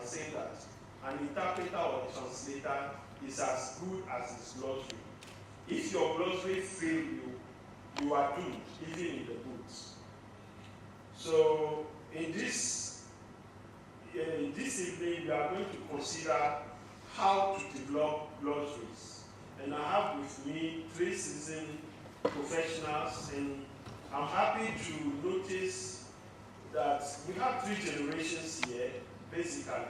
by saying that an interpreter or a translator is as good as his glossary. If your glossary fails you are doomed, even in the books. So in this evening, we are going to consider how to develop glossaries. And I have with me 3 seasoned professionals, and I'm happy to notice that we have 3 generations here, basically.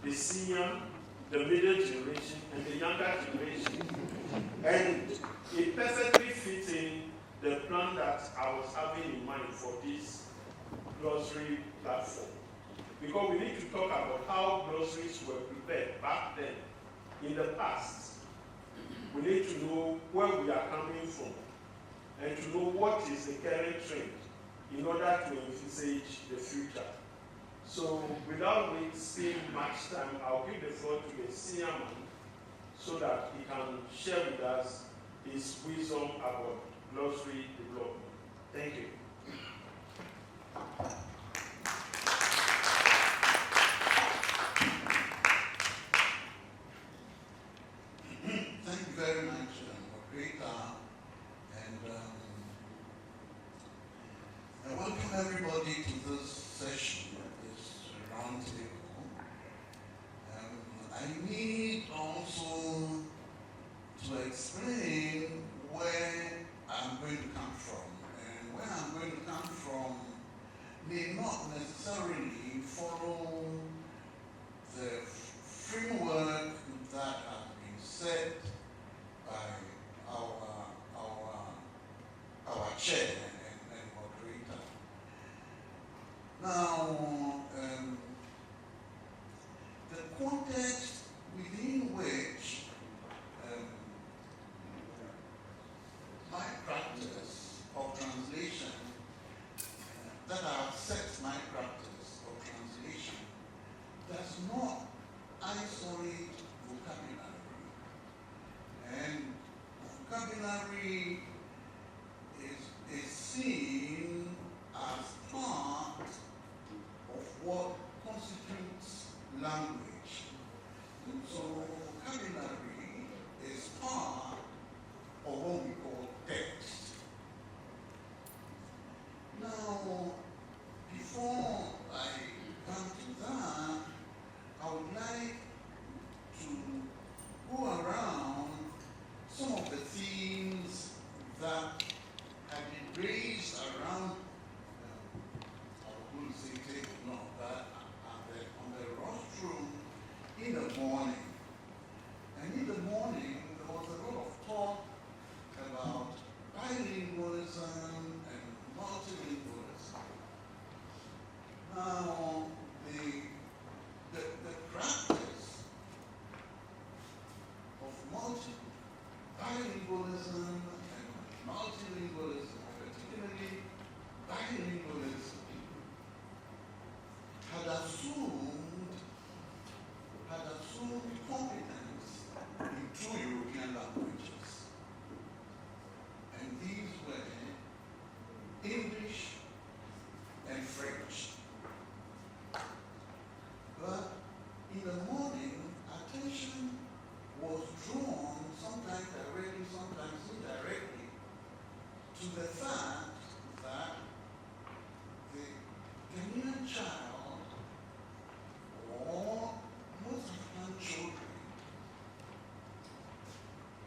The senior, the middle generation, and the younger generation. And it perfectly fits in the plan that I was having in mind for this glossary platform. Because we need to talk about how glossaries were prepared back then, in the past. We need to know where we are coming from, and to know what is the current trend in order to envisage the future. So without wasting much time, I'll give the floor to the senior man so that he can share with us his wisdom about glossary development. Thank you. Thank you very much, Moderator, and I welcome everybody to this session, this roundtable. I need also to explain where I'm going to come from, and where I'm going to come from may not necessarily follow the framework that has been set by our chair and moderator. Now, the context within which my practice of translation, that I have set my practice of translation, does not isolate vocabulary. And vocabulary is seen as part of what constitutes language. And so vocabulary is part of what we call text. Now, before I come to that, I would like to go around some of the themes that have been raised around, I wouldn't say table, no, but on the rostrum in the morning. And in the morning, there was a lot of talk about bilingualism and multilingualism. Now, the practice of bilingualism and multilingualism, particularly bilingualism, had assumed competence in 2 European languages. And these were English and French. But in the morning, attention was drawn, sometimes directly, sometimes indirectly, to the fact that the Ghanaian child, or most African children,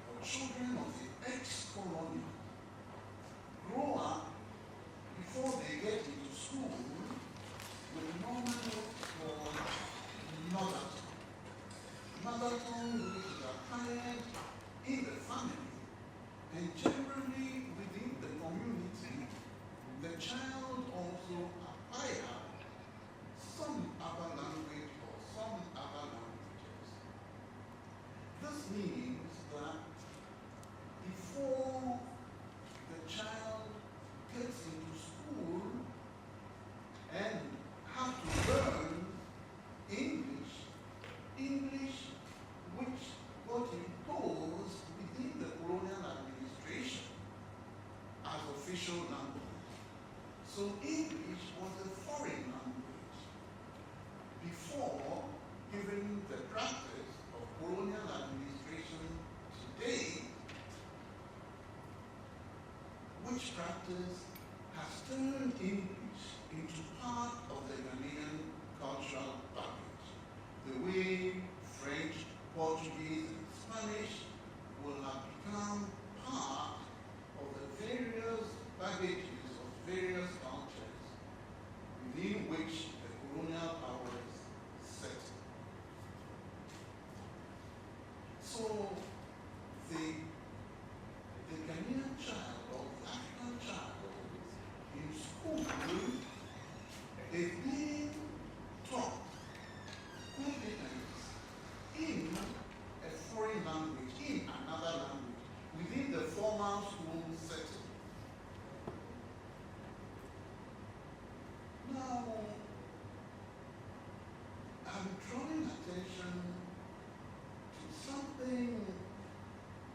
or children of the ex-colony, grow up before they get into school with normal or mother tongue. practice has turned English into part of the Ghanaian cultural package. The way French, Portuguese, and Spanish will have become part of the various baggages of various cultures within which the colonial powers settled. So the Ghanaian child or the African child in school is being taught competence in a foreign language, in another language, within the formal school setting. Now, I'm drawing attention to something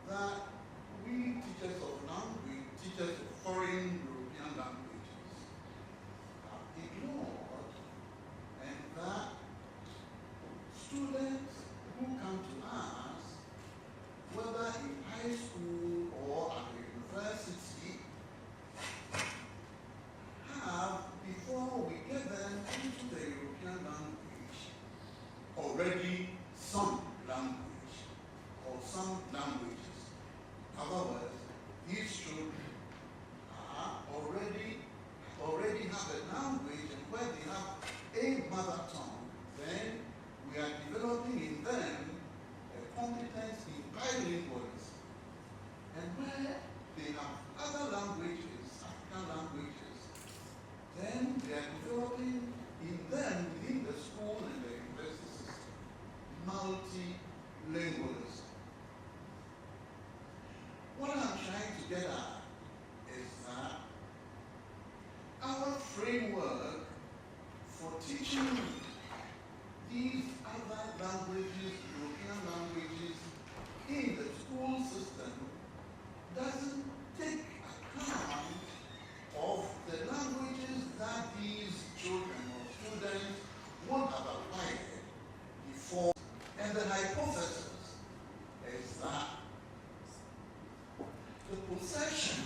that we teachers of language, teachers of foreign European languages have ignored, and that students who come to us, whether in high school or at the university, have, before we get them into the European language, already some language or some languages. In other words, these children are already have a language, and where they have a mother tongue, then we are developing in them a competence in bilingualism. And where they have other languages, African languages, then they are developing in them within the school and the university system multilingualism. What I'm trying to get at is that our framework for teaching these other languages, European languages, in the school system doesn't take account of the languages that these children or students would have acquired before. And the hypothesis is that the possession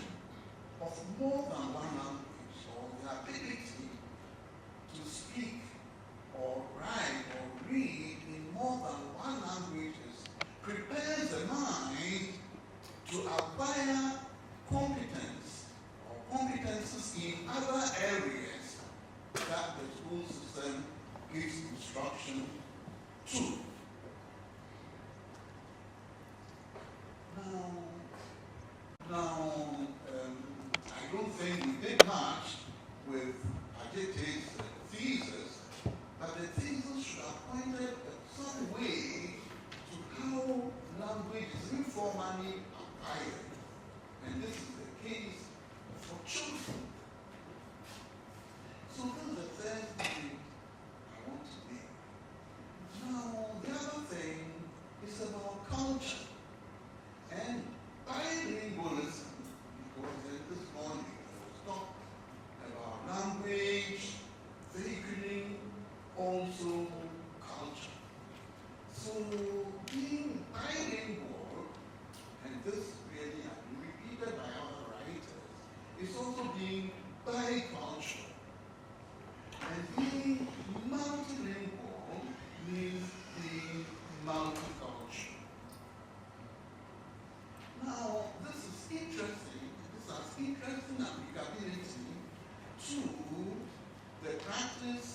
of more than one language, or the ability to speak or write or read in more than one languages, prepares the mind to acquire competence or competences in other areas that the school system gives instruction to. Now, I don't think we did much with Atta's thesis, but the thesis should have pointed some way to how language is informally acquired. And this is the case for children. So this is the first thing I want to make. Now, the other thing is about culture and bilingualism, because this morning I was talking about language, vehiculing, also culture. So being bilingual, and this really has been repeated by other writers, is also being bicultural. And being multilingual means being multicultural. Now, this is interesting. This has interesting applicability to the practice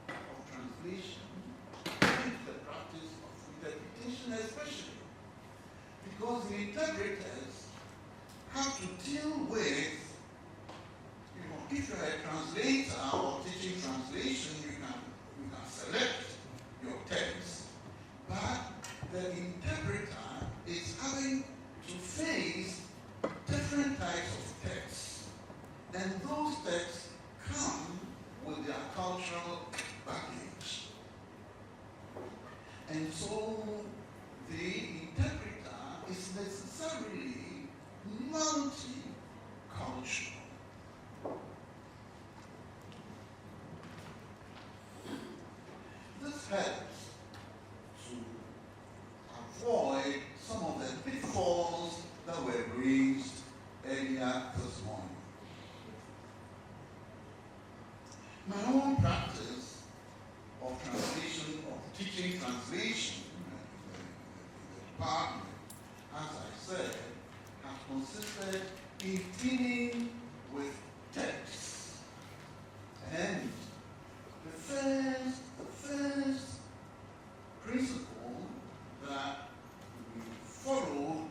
of translation and the practice of interpretation especially. Because the interpreters have to deal with, if you're a translator or teaching translation, you can select your text. But the interpreter is having to face different types of texts. And those texts come with their cultural baggage. And so the interpreter is necessarily multicultural. This helps to avoid some of the pitfalls that were raised earlier this morning. my own practice of translation, of teaching translation in the department, as I said, has consisted in dealing with texts. And the first principle that we follow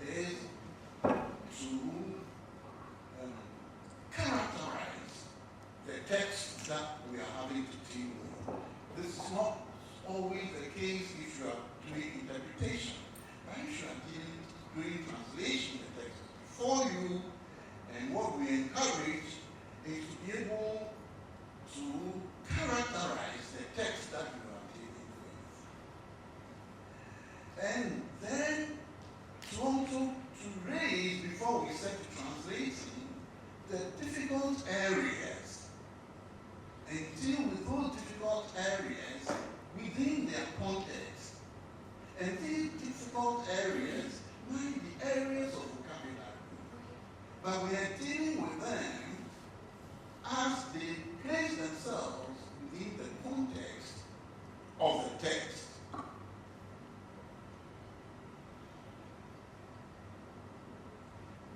is to characterize the text that we are having to deal with. This is not always the case if you are doing interpretation. But if you are doing translation, the text is before you, and what we encourage is to be able to characterize the text that you are dealing with. And then to also to raise, before we set to translating, the difficult areas and deal with those difficult areas within their context. And these difficult areas might be areas of vocabulary, but we are dealing with them as they place themselves within the context of the text.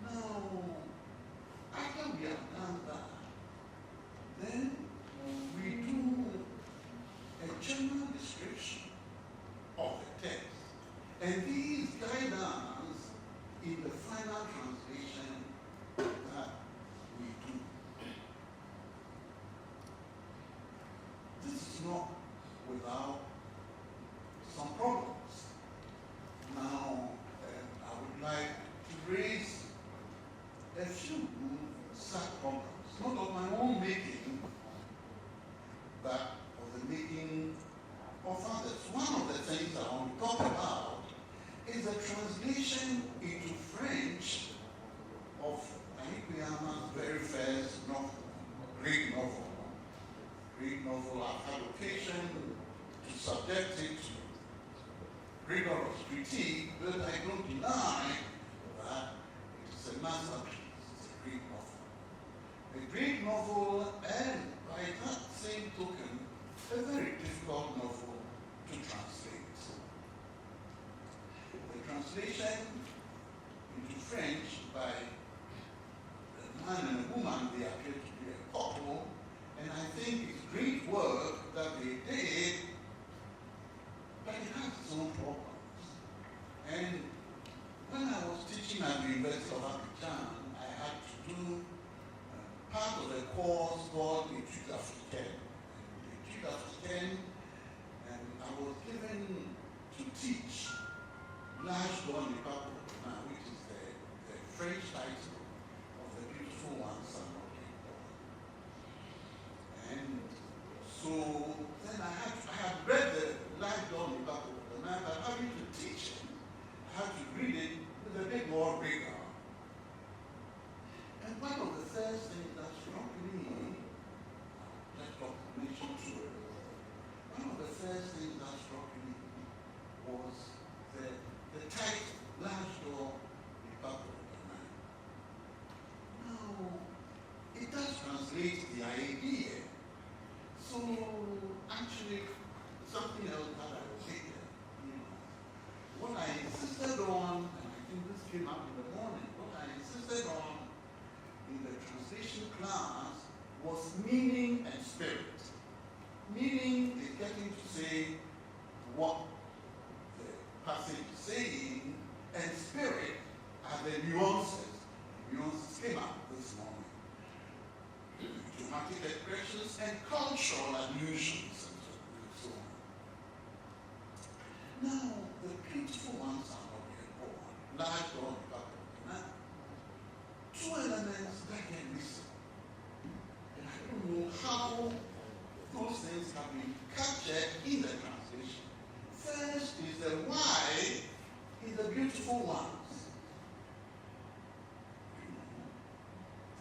Now, after we have done that, then we do a general description of the text. And these guide us in the final translation that we do. This is not without some problems. Now, I would like to raise a few such problems, not of my own making, but of the making of others. One of the things I want to talk about is the translation into French of Ayikuyama's very first novel, Greek novel. Greek novel, I've had occasion to subject it to rigorous critique, but I don't deny that it is a masterpiece. It's a Greek novel. A Greek novel, and by that same token, a very difficult novel to translate. The translation into French by a man and a woman, they appear to be a couple, and I think it's great work that they did, but it has its own problems. And when I was teaching at the University of Abidjan, I had to do part of a course called Etudes Africaines. Etudes Africaines, and I was given to teach L'Âge d'Or du Peuple, which is the French title of The Beautiful Ones Are Not Yet Born. And so then I had read the L'Âge d'Or du Peuple, but having to teach it, I had to read it with a bit more rigor. And one of the first things that struck me, let's talk mention to it. One of the first things that struck me was the title, L'Âge d'Or du Peuple. Now, it does translate the idea. So, actually, something else that I was thinking, what I insisted on, and I think this came up in the morning, what I insisted on in the translation class was meaning and spirit. Meaning is getting to say what the passage is saying, and spirit are the nuances. The nuances came up this morning. Dramatic expressions and cultural allusions and so on. Now, the beautiful ones are not yet born. L'Âge d'Or du Peuple. Two elements that get missing. And I don't know how those things have been captured in the translation. First is the why in the beautiful ones.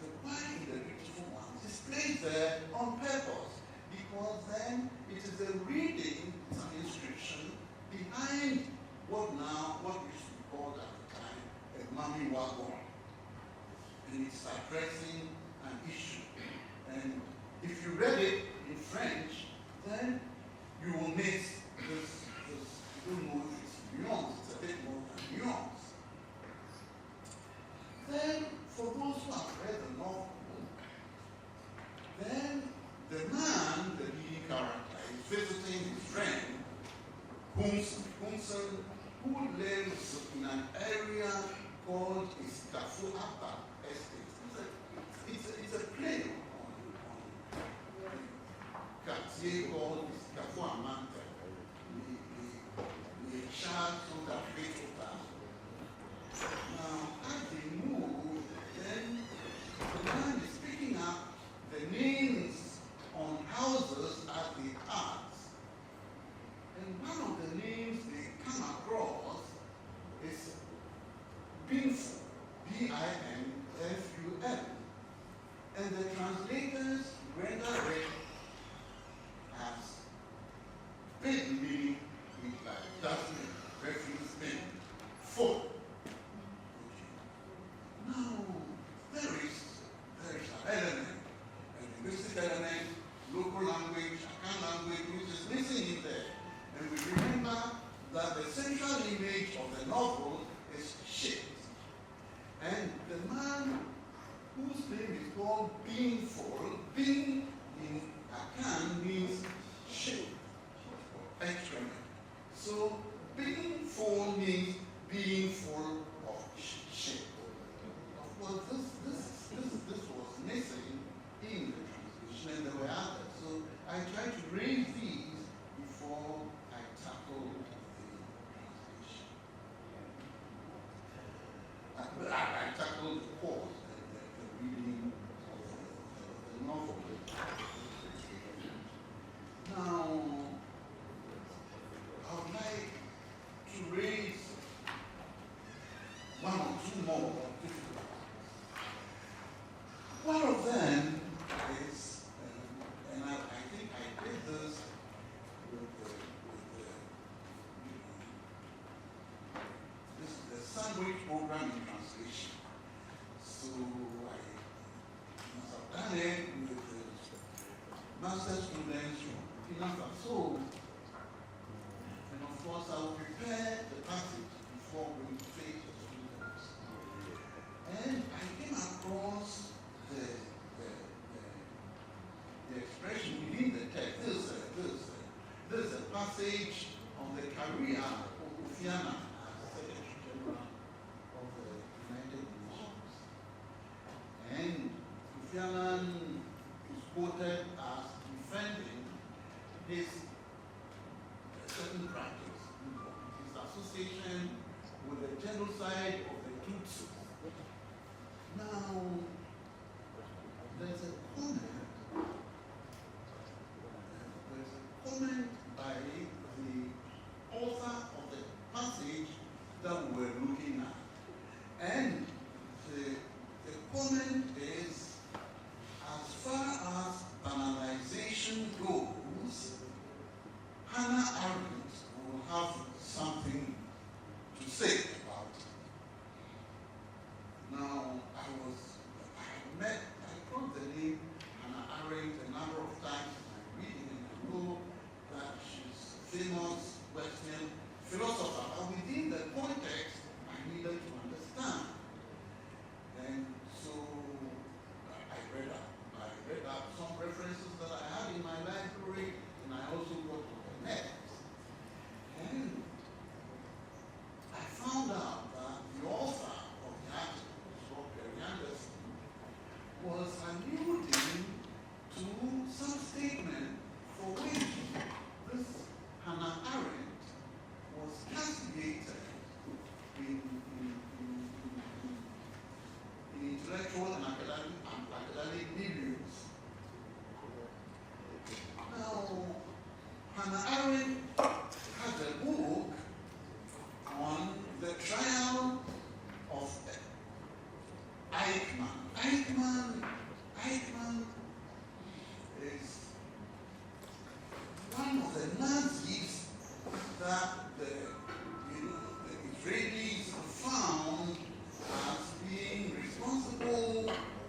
The why in the beautiful ones is placed there on purpose, because then it is a reading, it's an inscription behind what used to be called at the time a mummy wagon. And it's addressing an issue. And if you read it Bunsen, who lives in an area called Atta Estate. It's a play on Gati called Amante. The child from the Africa. Now, as they move, then the man is picking up the names on houses as they pass. And one of the names they come across is Binful, B-I-N-F-U-L. And the translators render it as big, meaning like dustbin, refuse bin, full. Now, there is an element, a linguistic element, local language, Akan language, which is missing in there. And we remember that the central image of the novel is shit. And the man whose name is called Beingful, Being in Akan means shit, excrement. So Beingful means being full of shit. Of course, this was missing in the translation, and there were others. So I tried to raise these before I tackled the translation. But I tackled the course, the reading of the novel. Now, I would like to raise one or two more difficulties. One of them is, and I think I did this this is the sandwich program in translation. So I must have done it with the master students from enough and so. And of course, I will prepare the passage before we face the students. And I came across the expression within the text. There's a passage on the career of Ufiana as Secretary General of the United Nations. And Ufiana is quoted as defending his certain practice, his association with the genocide of the Tutsis. Now, there's a comment by the author of the passage that we were looking at. And the comment is, as far as banalization goes, Hannah Arendt will have something to say about it. Now, I wrote the name Hannah Arendt a number of times in my reading, and I know that she's a famous Western philosopher, but within the context, I needed to understand. And so I read up some references that I had in my library, and I also got on the net. And I found out that the author of the article, was alluding to some statement for which this Hannah Arendt was castigated in intellectual and academic milieux. Now, Hannah Arendt has a book on the trial of Eichmann. Eichmann is one of the Nazis that the Israelis found as being responsible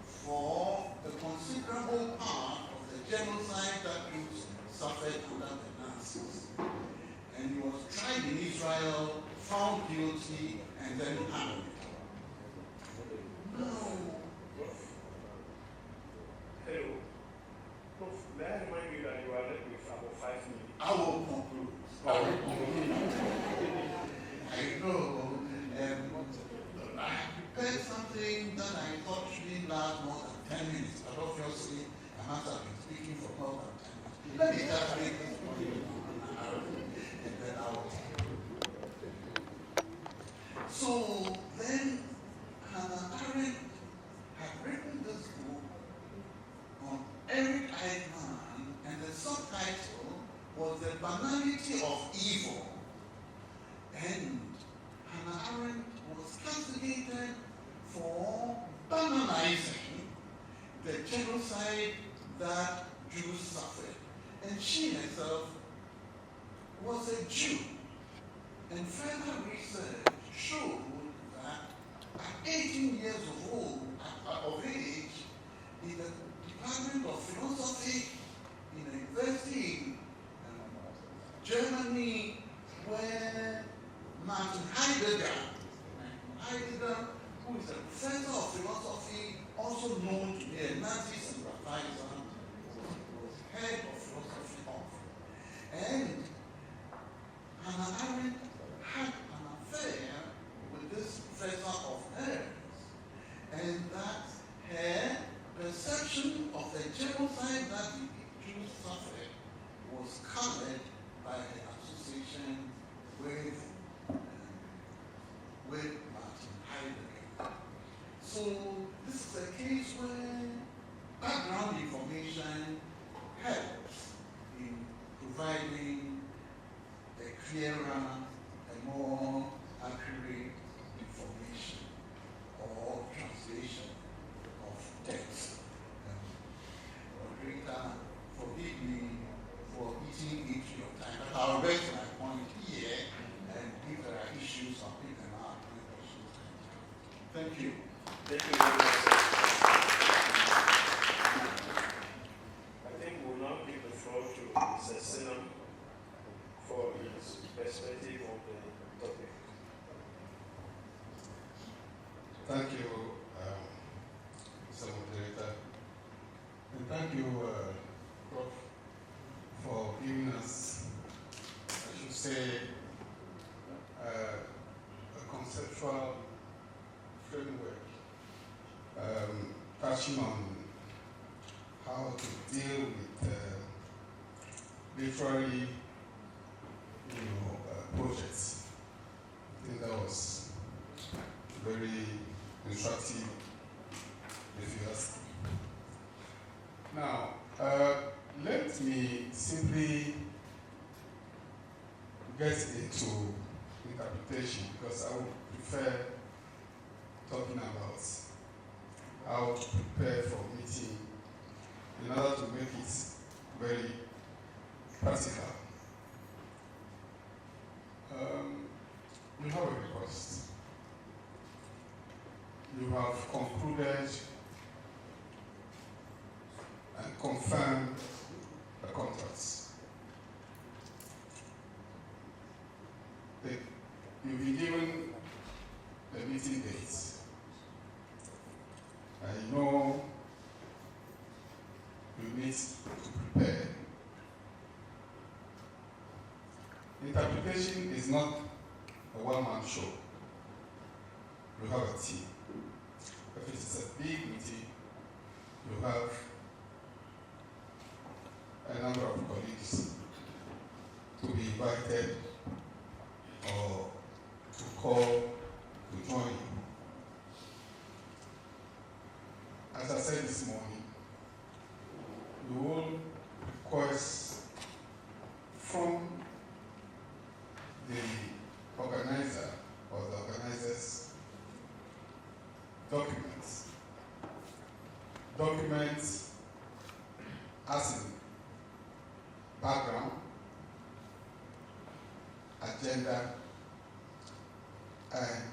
for the considerable part of the genocide that Jews suffered under the Nazis. And he was tried in Israel, found guilty, and then hanged. No. Hello. Prof, may I remind you that you are left with about 5 minutes? I will conclude. Jews suffered. And she herself was a Jew. And further research showed that at 18 years of age, in the Department of Philosophy in a university in Germany, where Martin Heidegger, who is a professor of philosophy, also known to be a Nazi sympathizer, was head of philosophy of. And Hannah Arendt had an affair with this professor of hers, and that her perception of the genocide that the Jews suffered was colored by her association with Martin Heidegger. So this is a case where background information helps in providing a clearer and more accurate information or translation of text. Moderator, forgive me for eating into your time, but I'll raise my point here, and if there are issues, I'll pick them up. Thank you. Thank you very much. I think we'll now give the floor to Mr. Senam for his perspective on the topic. Thank you, Mr. Moderator. And thank you, Prof, for giving us, I should say, a conceptual framework touching on how to deal with literary projects. I think that was very instructive, if you ask me. Now, let me simply get into interpretation, because I would prefer talking about how to prepare for a meeting in order to make it very practical. You have a request. You have concluded and confirmed the contracts. You've been given the meeting dates. I know you need to prepare. Interpretation is not a one-man show. You have a team. If it is a big meeting, you have a number of colleagues to be invited or to call to join you. As I said this morning, you will request from the organizer or the organizers documents as in background, agenda, and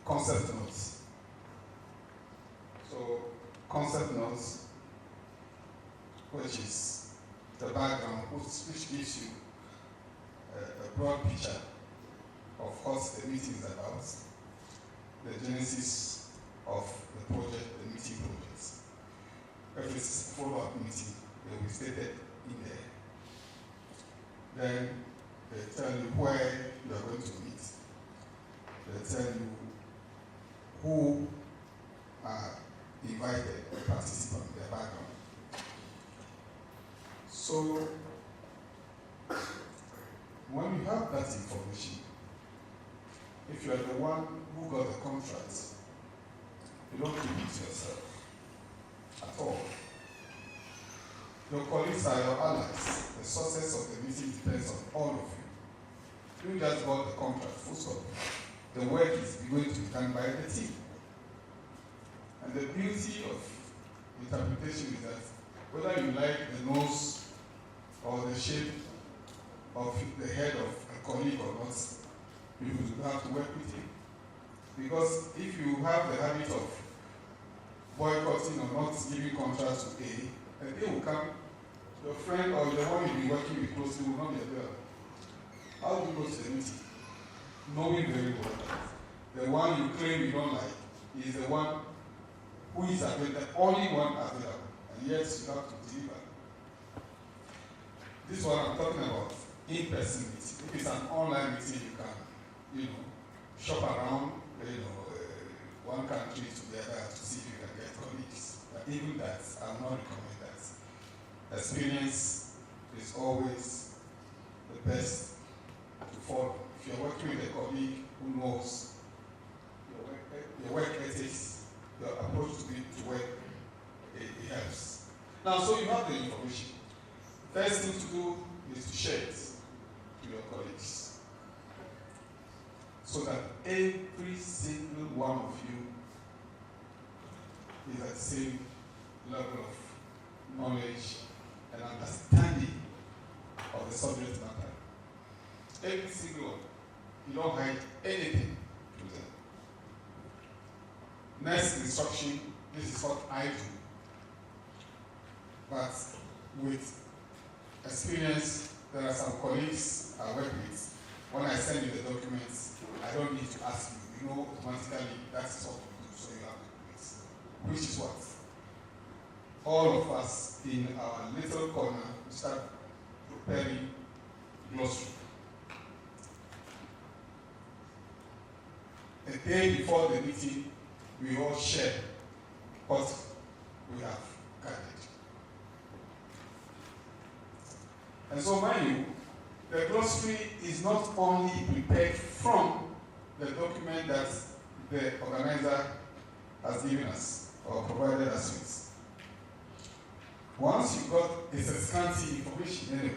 concept notes. So concept notes, which is the background, which gives you a broad picture of what the meeting is about, the genesis of the project, the meeting projects. If it's a follow-up meeting, they will be stated in there. Then they tell you where you are going to meet. They tell you who are invited, the participants, their background. So, when you have that information, if you are the one who got the contract, you don't keep it to yourself at all. Your colleagues are your allies. The success of the meeting depends on all of you. You just got the contract, full stop. The work is going to be done by the team. And the beauty of interpretation is that whether you like the nose or the shape of the head of a colleague or not, you will have to work with him. Because if you have the habit of boycotting or not giving contracts to A, the day will come, your friend or the one you'll be working with closely will not be available. How do you go to the meeting? Knowing very well that the one you claim you don't like is the one who is available, the only one available, and yet you have to deliver. This is what I'm talking about, in-person meeting. If it's an online meeting, you can, shop around, one country to the other to see if you can get colleagues. But even that, I will not recommend that. Experience is always the best to follow. If you're working with a colleague who knows your work ethics, your approach to work, it helps. Now, so you have the information. First thing to do is to share it to your colleagues, so that every single one of you is at the same level of knowledge and understanding of the subject matter. Every single one. You don't hide anything to them. Next instruction, this is what I do. But with experience, there are some colleagues I work with. When I send you the documents, I don't need to ask you. You know automatically that's what we do, so you have to do it. Which is what? All of us in our little corner start preparing glossary. A day before the meeting, we all share what we have gathered. And so, mind you, the glossary is not only prepared from the document that the organizer has given us or provided us with. Once you got, it's a scanty information anyway,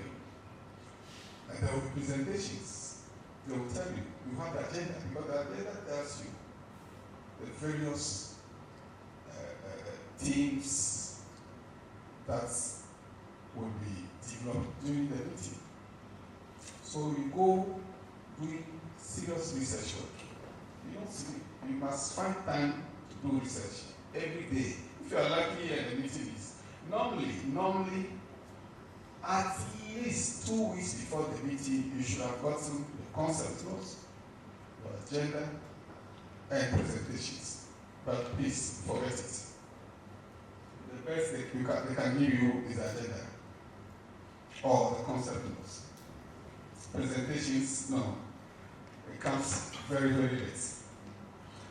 and there will be presentations. They will tell you, you have the agenda, because the agenda tells you the various themes that will be developed during the meeting. So you go doing serious research work. You don't sleep. You must find time to do research every day. If you are lucky and the meeting is normally at least 2 weeks before the meeting, you should have gotten the concept notes, your agenda, and presentations. But please forget it. The best they can give you is the agenda or the concept notes. Presentations, no. It comes very, very late.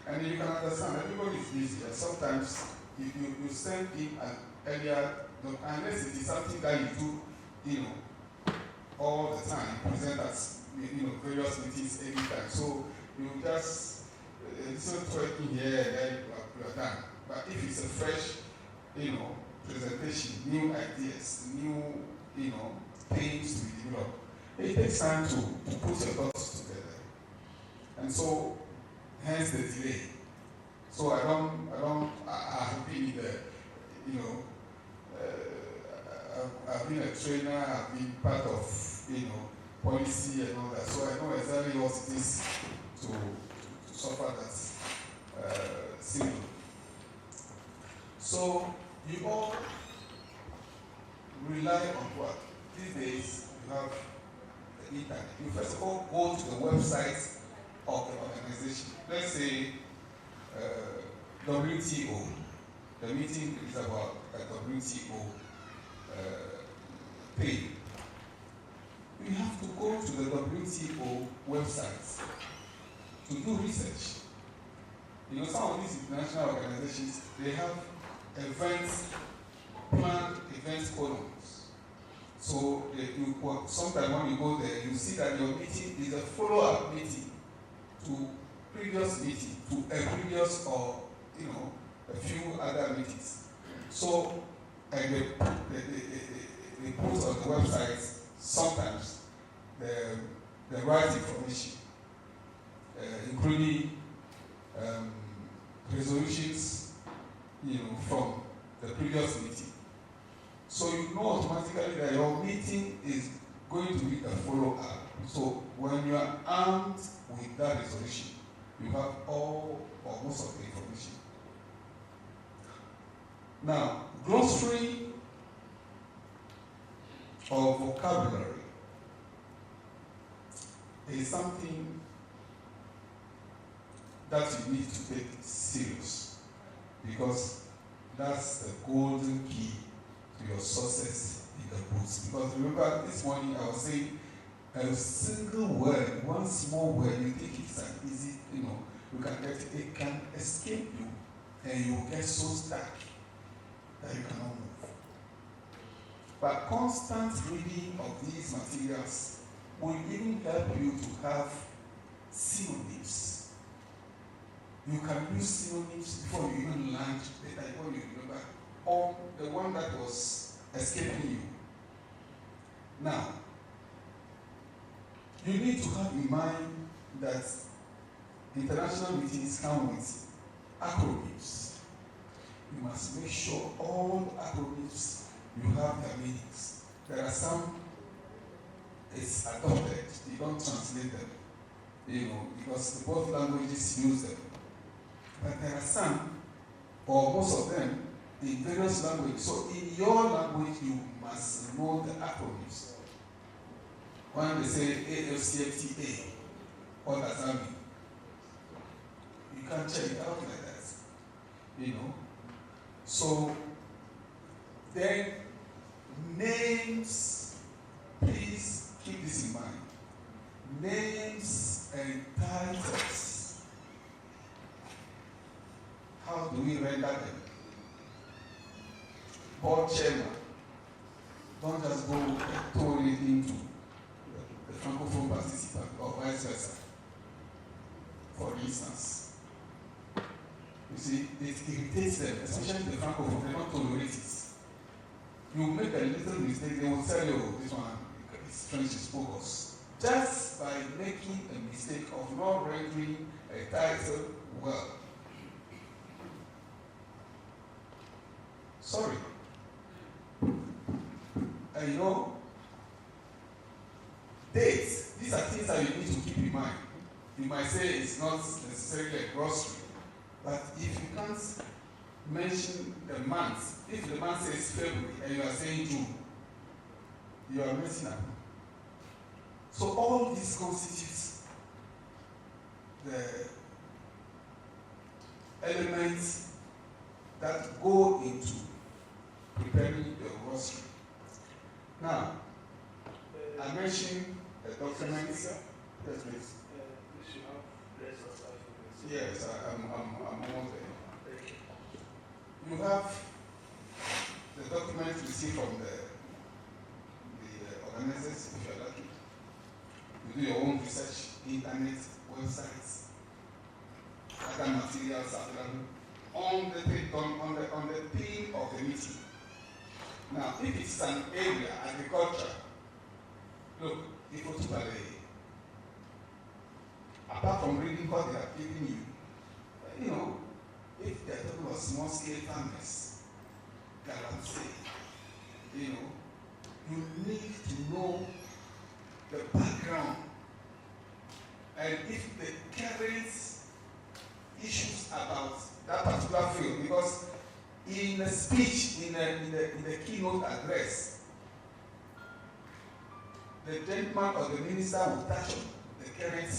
And you can understand, everybody is busy, and sometimes you send in an earlier, unless it is something that you do, all the time, present at, various meetings anytime. So you just, instead of working here and then you are done. But if it's a fresh, presentation, new ideas, new, things to be developed, it takes time to put your thoughts together. And so, hence the delay. So I have been I've been a trainer, I've been part of, policy and all that. So I know exactly what it is to suffer that syndrome. So you all rely on what? These days you have the internet. You first of all go to the website of the organization. Let's say WTO. The meeting is about a WTO thing. You have to go to the WTO website to do research. Some of these international organizations, they have planned events columns. So sometimes when you go there, you see that your meeting is a follow-up meeting to previous meeting, to a previous or a few other meetings. So and they put on the website sometimes the right information, including resolutions, from the previous meeting. So you know automatically that your meeting is going to be a follow-up. So when you are armed with that resolution, you have all or most of the information. Now, glossary of vocabulary is something that you need to take serious, because that's the golden key to your success in the books. Because remember this morning I was saying a single word, one small word, you think it's an easy, you can get it, it can escape you and you will get so stuck that you cannot move. But constant reading of these materials will even help you to have synonyms. You can use synonyms before you even land the type you remember, or the one that was escaping you. Now, you need to have in mind that international meetings come with acronyms. You must make sure all acronyms, you have their meanings. There are some it's adopted, you don't translate them, because both languages use them. But there are some, or most of them, in various languages. So in your language, you must know the acronyms. When they say AFCFTA, what does that mean? You can't check it out like that. So then names, please keep this in mind. Names and titles. How do we render them? Board chairman. Don't just go and throw anything to the Francophone participant or vice versa. For instance, you see, it irritates them, especially the Francophone, they don't tolerate it. You make a little mistake, they will tell you, this one is French is bogus. Just by making a mistake of not rendering a title well. Sorry. And dates, these are things that you need to keep in mind. You might say it's not necessarily a glossary, but if you can't mention the month, if the month says February and you are saying June, you are messing up. So all this constitutes the elements that go into preparing the glossary. Now, I mentioned the documents. Yes, please. Yes, I'm almost there. You have the documents received from the organizers, if you're lucky. You do your own research, internet, websites, other materials available on the theme of the meeting. Now, if it's an area, agriculture, look, apart from reading what they are giving you, if they're talking about small-scale farmers, Gyamfi, you need to know the background, and if the current issues about that particular field, because in a speech, in the keynote address, the gentleman or the minister will touch on the current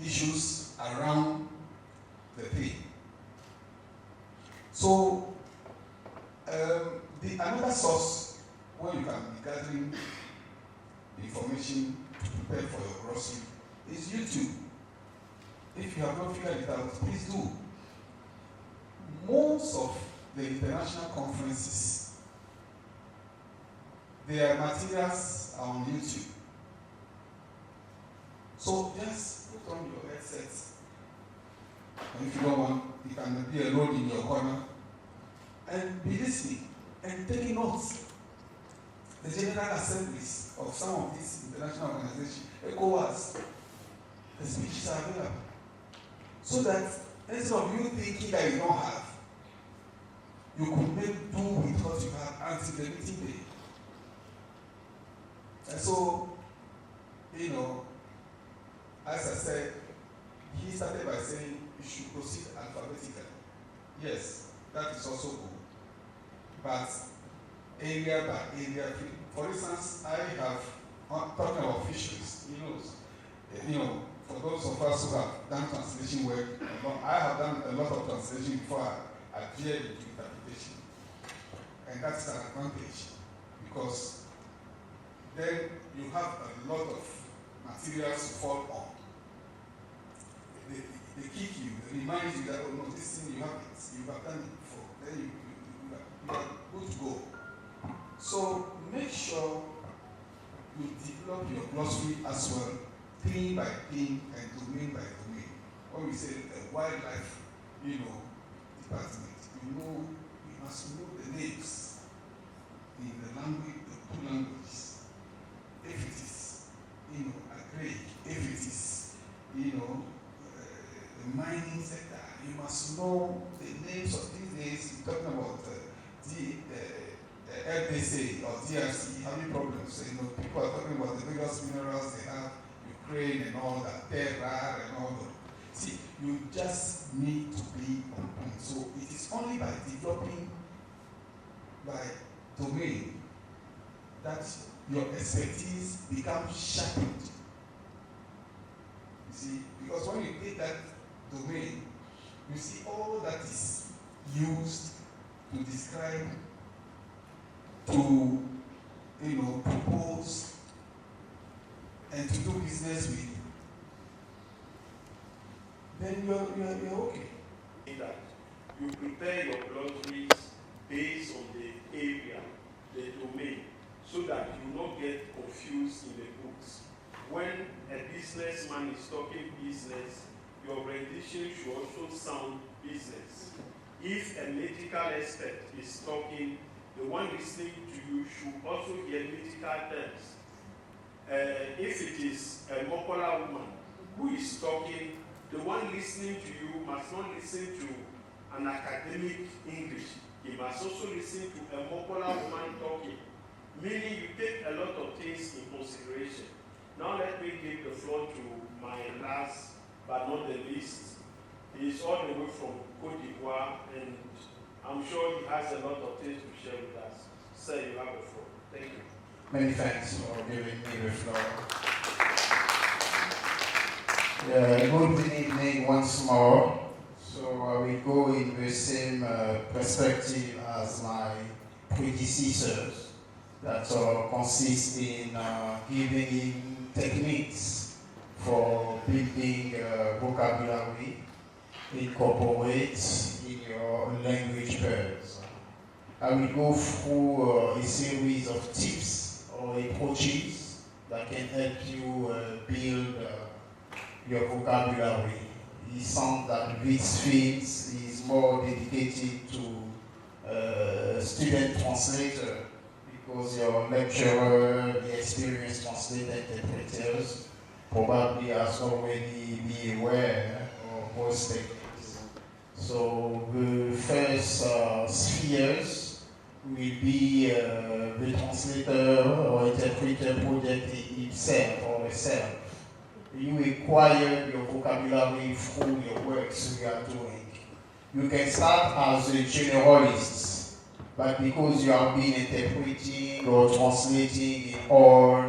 issues around the thing. So, another source where you can be gathering information to prepare for your grocery is YouTube. If you have not figured it out, please do. Most of the international conferences, their materials are on YouTube. So just put on your headsets. And if you don't want, you can be alone in your corner and be listening and taking notes. The general assemblies of some of these international organizations, ECOWAS, the speeches are available. So that instead of you thinking that you don't have, you could make do with what you have until the meeting day. And so, you know, as I said, he started by saying you should proceed alphabetically. Yes, that is also good. But area by area, for instance, I have, talking about fisheries, you know, for those of us who have done translation work, I have done a lot of translation before I veered into interpretation. And that's an advantage because then you have a lot of materials to fall on. They kick you, they remind you that, oh no, this thing you have done it before. Then you are good to go. So make sure you develop your glossary as well, theme by theme and domain by domain. When we say the wildlife, department, you must know the names in the language, the two languages. If it is, agri, if it is, the mining sector, you must know the names of these days. You're talking about the FSA or DRC having problems. People are talking about the various minerals they have, Ukraine and all that, terra and all that. See, you just need to be on point. So it is only by developing by domain that your expertise becomes sharpened. You see, because when you take that domain, you see all that is used to describe, to propose, and to do business with, then you're okay. That you prepare your glossaries based on the area, the domain, so that you not get confused in the books. When a businessman is talking business, your rendition should also sound business. If a medical expert is talking, the one listening to you should also hear medical terms. If it is a Mokola woman who is talking, the one listening to you must not listen to an academic English. He must also listen to a Mokola woman talking. Meaning you take a lot of things in consideration. Now let me give the floor to my last but not the least. He is all the way from Côte d'Ivoire, and I'm sure he has a lot of things to share with us. Sir, you have the floor. Thank you. Many thanks for giving me the floor. Good evening once more. So I will go in the same perspective as my predecessors, that consists in giving techniques for building vocabulary, incorporate in your language pairs. I will go through a series of tips or approaches that can help you build your vocabulary. It sounds that this field is more dedicated to student translator, because your lecturer, the experienced translator, interpreters, probably has already been aware of most techniques. So the first spheres will be the translator or interpreter project himself or herself. You acquire your vocabulary through your works you are doing. You can start as a generalist, but because you have been interpreting or translating in all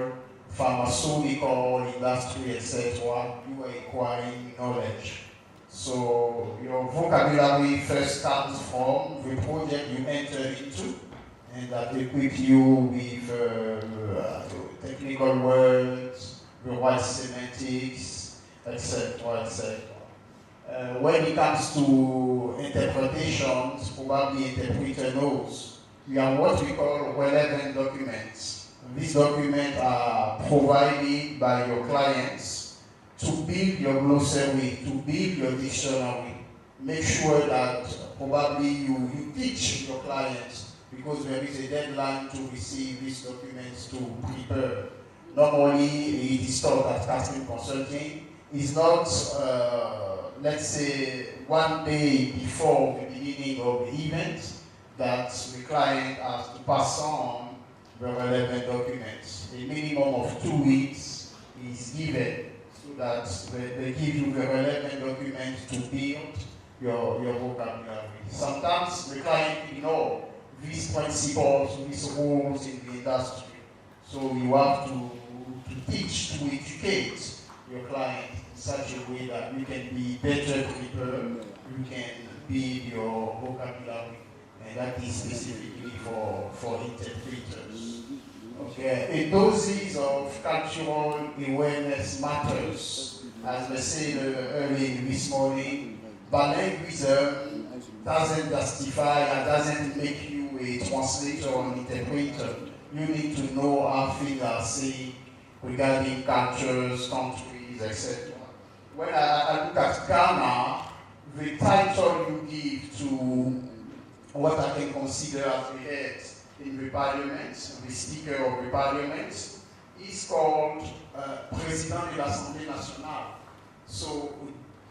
pharmaceutical, industry, etc., you are acquiring knowledge. So your vocabulary first comes from the project you enter into, and that equips you with technical words, the right semantics, etc., etc. When it comes to interpretations, probably interpreter knows, we have what we call relevant documents. These documents are provided by your clients to build your glossary, to build your dictionary. Make sure that probably you teach your clients, because there is a deadline to receive these documents to prepare. Normally, it is taught at CATRIM Consulting. It's not, let's say, one day before the beginning of the event. that the client has to pass on the relevant documents. A minimum of 2 weeks is given so that they give you the relevant documents to build your vocabulary. Sometimes the client ignores these principles, these rules in the industry. So you have to teach, to educate your client in such a way that you can be better prepared, you can build your vocabulary, and that is specifically for interpreters. Okay, a doses of cultural awareness matters. As I said earlier this morning, bilingualism doesn't justify and doesn't make you a translator or an interpreter. You need to know how things are said regarding cultures, countries, etc. When I look at Ghana, the title you give to what I can consider as the head in the parliament, the speaker of the parliament, is called President de l'Assemblée Nationale. So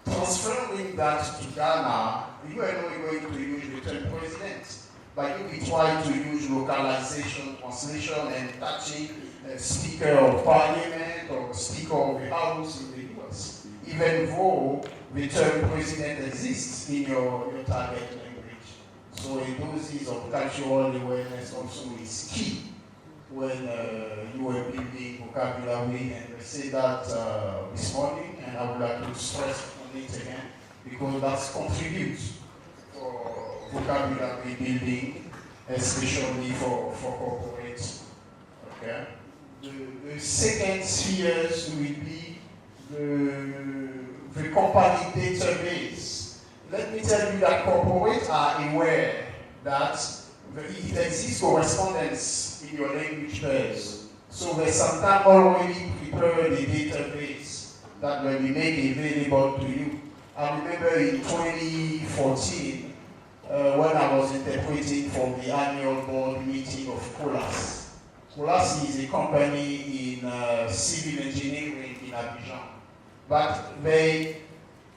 transferring that to Ghana, you are not going to use the term president, but you will try to use localization, translation, and touching Speaker of Parliament or Speaker of the House in the US, even though the term president exists in your target language. So a doses of cultural awareness also is key when you are building vocabulary, and I say that this morning, and I would like to stress on it again, because that contributes for vocabulary building, especially for corporates. Okay? The second sphere will be the company database. Let me tell you that corporates are aware that there exists correspondence in your language pairs. So they sometimes already prepare the database that will be made available to you. I remember in 2014, when I was interpreting for the annual board meeting of Colas. Colas is a company in civil engineering in Abidjan. But they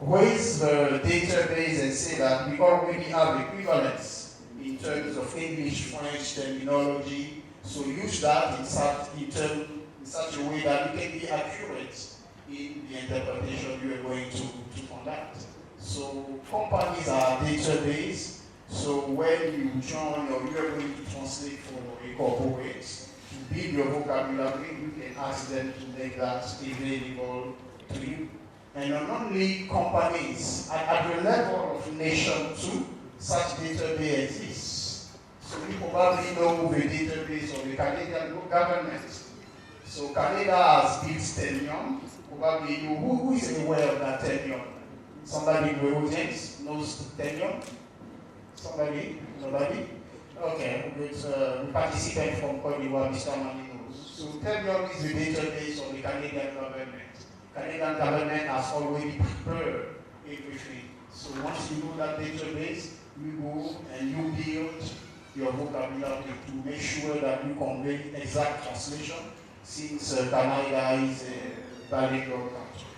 raise the database and say that we already have equivalence in terms of English, French terminology. So use that in such a way that you can be accurate in the interpretation you are going to conduct. So companies are database. So when you join or you are going to translate for a corporate, to build your vocabulary, you can ask them to make that available to you. And not only companies, at the level of nation too, such database exists. So you probably know the database of the Canadian government. So Canada has built Senam. Probably you, who is aware of that Senam? Somebody in the audience knows Senam? Somebody? Nobody? Okay, it's a participant from Côte d'Ivoire, Mr. Mani knows. So Senam is the database of the Canadian government. Canadian government has already prepared everything. So once you know that database, you go and you build your vocabulary to make sure that you convey exact translation, since Canada is a bilingual country.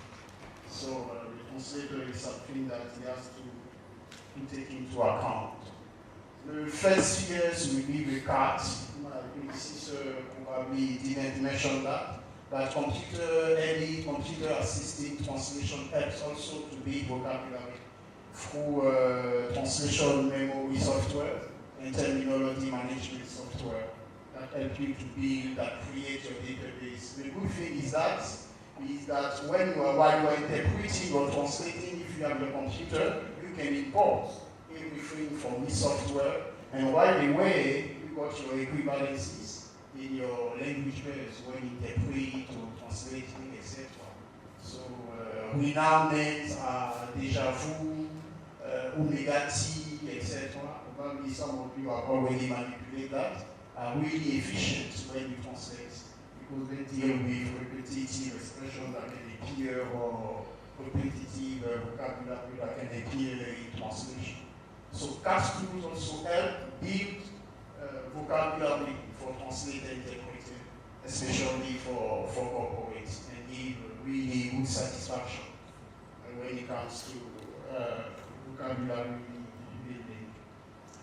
So the translator is something that he has to take into account. The first figures will be the CAT. My sister probably didn't mention that. But any computer-assisted translation helps also to build vocabulary through translation memory software and terminology management software that help you to build, that create your database. The good thing is that when while you are interpreting or translating, if you have your computer, you can import everything from this software, and right away you got your equivalencies in your language pairs when interpreting or translating, etc. So renowned names are De-Souza, Gati, etc. Probably some of you have already manipulated that, are really efficient when you translate, because they deal with repetitive expressions that can appear or repetitive vocabulary that can appear in translation. So CAT tools also help build vocabulary for translating and interpreting, especially for corporates, and give really good satisfaction when it comes to vocabulary building.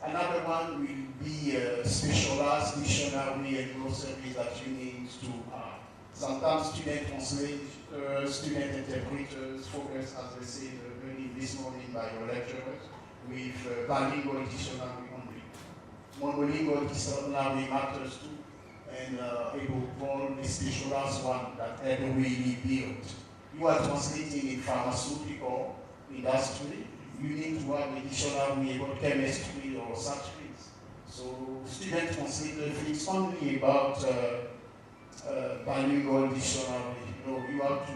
Another one will be specialized dictionary and glossaries that you need to have. Sometimes student translators, student interpreters focus, as I said earlier this morning by your lecturers, with bilingual dictionary only. Monolingual dictionary matters too, and evolve a specialized one that every really built. You are translating in pharmaceutical industry, you need to have a dictionary about chemistry or such things. So student translator thinks only about bilingual dictionary. You have to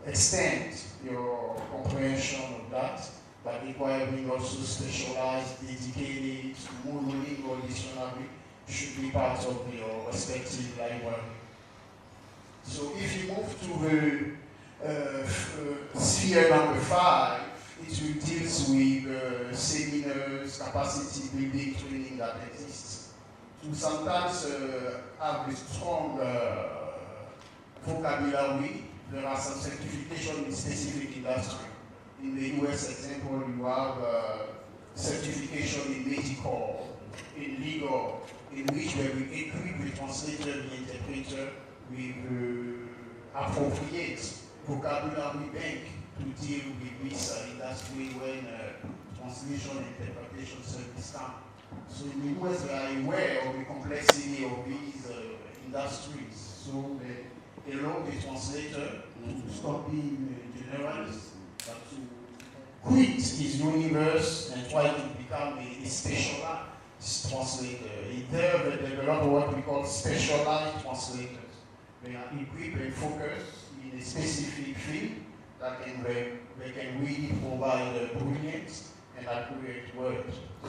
extend your comprehension of that by requiring also specialized, dedicated, monolingual dictionary should be part of your respective library. So if you move to the sphere number 5, it will deal with seminars, capacity building training that exists. To sometimes have a strong vocabulary, there are some certification in specific industry. In the US example, you have certification in medical, in legal, in which we will equip the translator and the interpreter with appropriate vocabulary bank to deal with this industry when translation and interpretation service come. So in the US, they are aware of the complexity of these industries. So they allow the translator to stop being a generalist, but to quit his universe and try to become a specialized translator. There they develop what we call specialized translators. They are equipped and focused in a specific field that they can really provide brilliant and accurate work.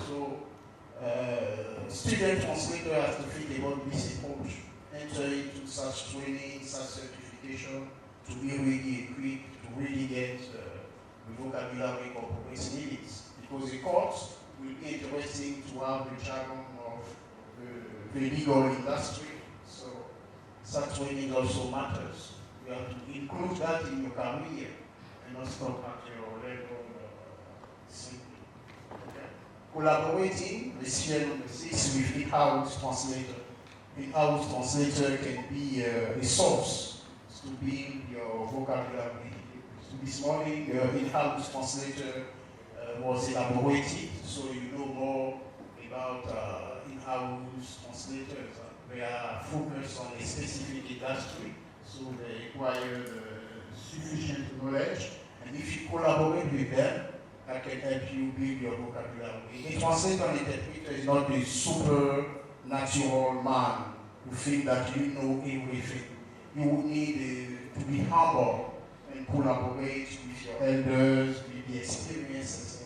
So student translator has to think about this approach, enter into such training, such certification to be really equipped, to really get the vocabulary corporates needs. Because the course will be interesting to have the jargon of the legal industry. So such training also matters. You have to include that in your career and not stop at your level simply. Okay? Collaborating, the sphere number 6, with in-house translator. In-house translator can be a source to build your vocabulary. So this morning, the in-house translator was elaborated, so you know more about in-house translators. They are focused on a specific industry, so they require sufficient knowledge. And if you collaborate with them, that can help you build your vocabulary. A translator and interpreter is not a supernatural man who think that you know everything. You would need to be humble and collaborate with your elders, with the experience, etc.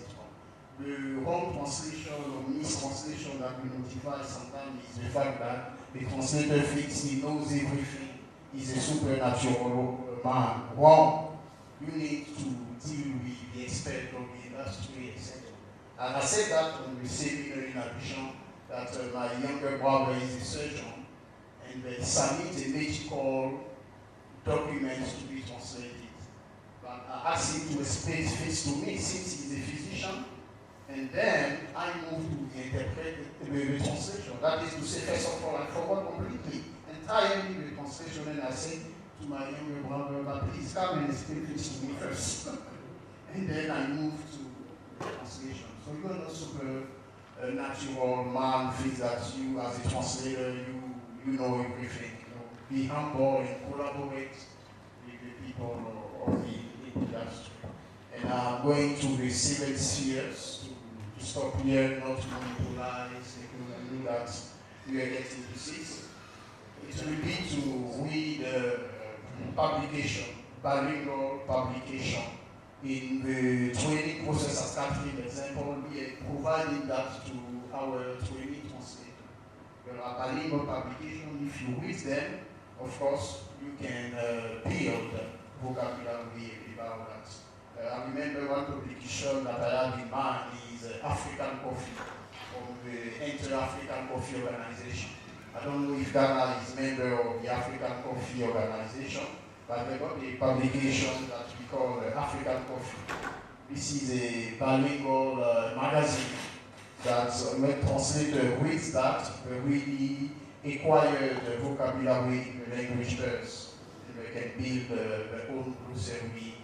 The wrong translation or mistranslation that we notify sometimes is the fact that the translator thinks he knows everything. He's a supernatural man. Wrong. You need to deal with the expert of the industry, etc. And I said that on the seminar in addition that my younger brother is a surgeon, and they submit a medical document to be translated. But I asked him to explain things to me since he's a physician, and then I moved to the interpreter, the translation. That is to say, first of all, I forgot completely, entirely the translation, and I said to my younger brother, but please come and explain things to me first. And then I moved to the translation. So you're not supernatural man, thinks that you as a translator, you know everything. Be humble and collaborate with the people of the industry. And I'm going to the civil spheres to stop here, not to monopolize, because I know that we are getting to see. It will be to read publication, bilingual publication. In the training process at CATRIM, example, we are providing that to our training translator. There are bilingual publications. If you read them, of course, you can build vocabulary about that. I remember one publication that I have in mind is African Coffee from the Inter-African Coffee Organization. I don't know if Ghana is a member of the African Coffee Organization, but they got a publication that we call African Coffee. This is a bilingual magazine that when translator reads that, they really acquire the vocabulary the language does. They can build their own glossary,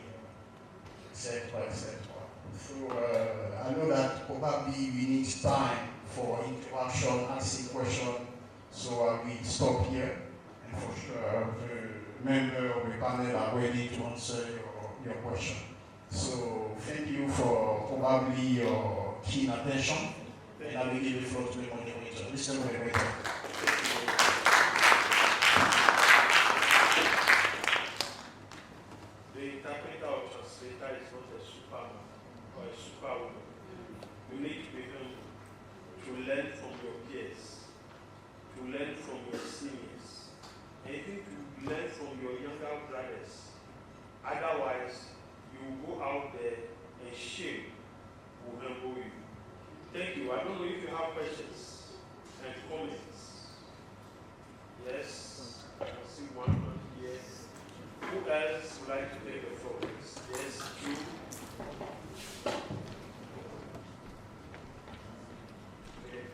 etc., etc. So I know that probably we need time for interaction, asking questions, so I will stop here. And for sure, the member of the panel are ready to answer your question. So thank you for probably your keen attention. And I will give the floor to the moderator. Mr. Moderator. The interpreter or translator is not a superman or a superwoman. You need to be able to learn from your peers, to learn from your seniors, and even to learn from your younger brothers. Otherwise, you will go out there and shame will humble you. Thank you. I don't know if you have questions and comments. Yes, I can see one man here. Who else would like to take the floor? Yes, you. Okay.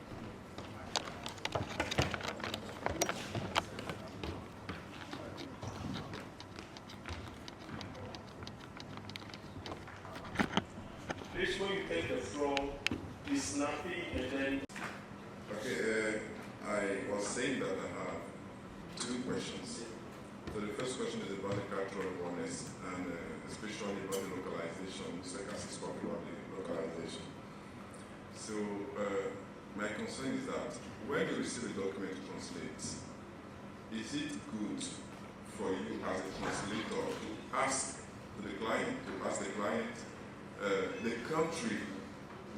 Please, when you take the floor, be snappy and then. Okay, I was saying that I have two questions. So the first question is about the cultural awareness and especially about the localization. Mr. Kassi spoke about the localization. So my concern is that when you receive a document to translate, is it good for you as a translator to ask the client, the country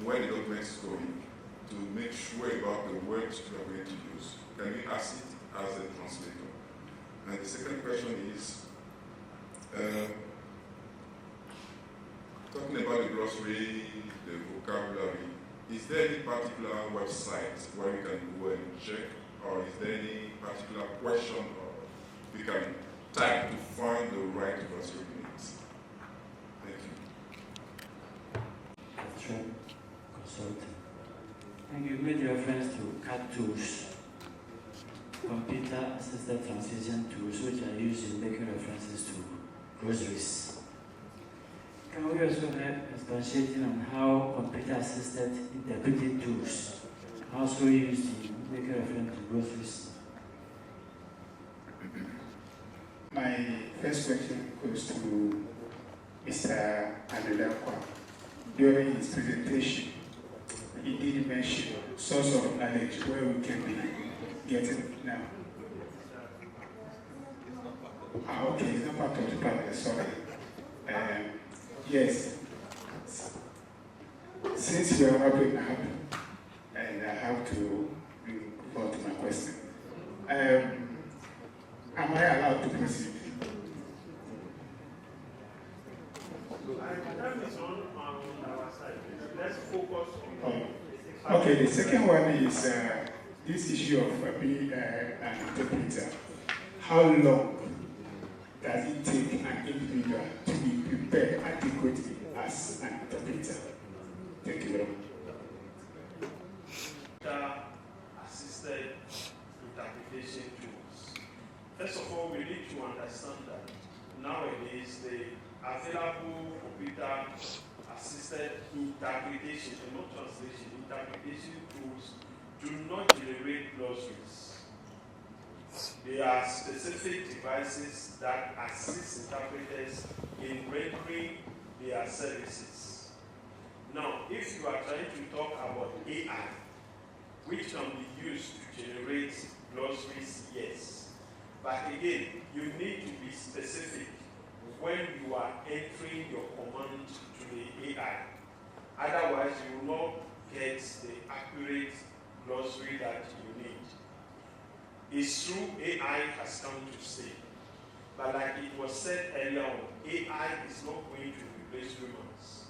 where the document is going, to make sure about the words you are going to use? Can you ask it as a translator? And the second question is, talking about the glossary, the vocabulary, is there any particular website where you can go and check, or is there any particular question or you can type to find the right glossary units? Thank you. CATRIM consultant. And you made reference to CAT tools, computer-assisted translation tools, which are used in making references to glossaries. Can we also have expatiating on how computer-assisted interpreting tools are also used in making reference to glossaries? My first question goes to Mr. Adelakwa. During his presentation, he did mention source of knowledge where we can be getting it now. Okay, it's not part of the panel, sorry. Yes, since we are wrapping up, and I have to go to my question. Am I allowed to proceed? Let's focus on okay, the second one is this issue of being an interpreter. How long does it take an individual to be prepared adequately as an interpreter? Thank you very much. Assisted interpretation tools. First of all, we need to understand that nowadays the available computer assisted interpretation, and not translation, interpretation tools do not generate glossaries. They are specific devices that assist interpreters in rendering their services. Now, if you are trying to talk about AI, which can be used to generate glossaries, yes. But again, you need to be specific when you are entering your command to the AI. Otherwise, you will not get the accurate glossary that you need. It's true, AI has come to stay. But like it was said earlier on, AI is not going to replace humans.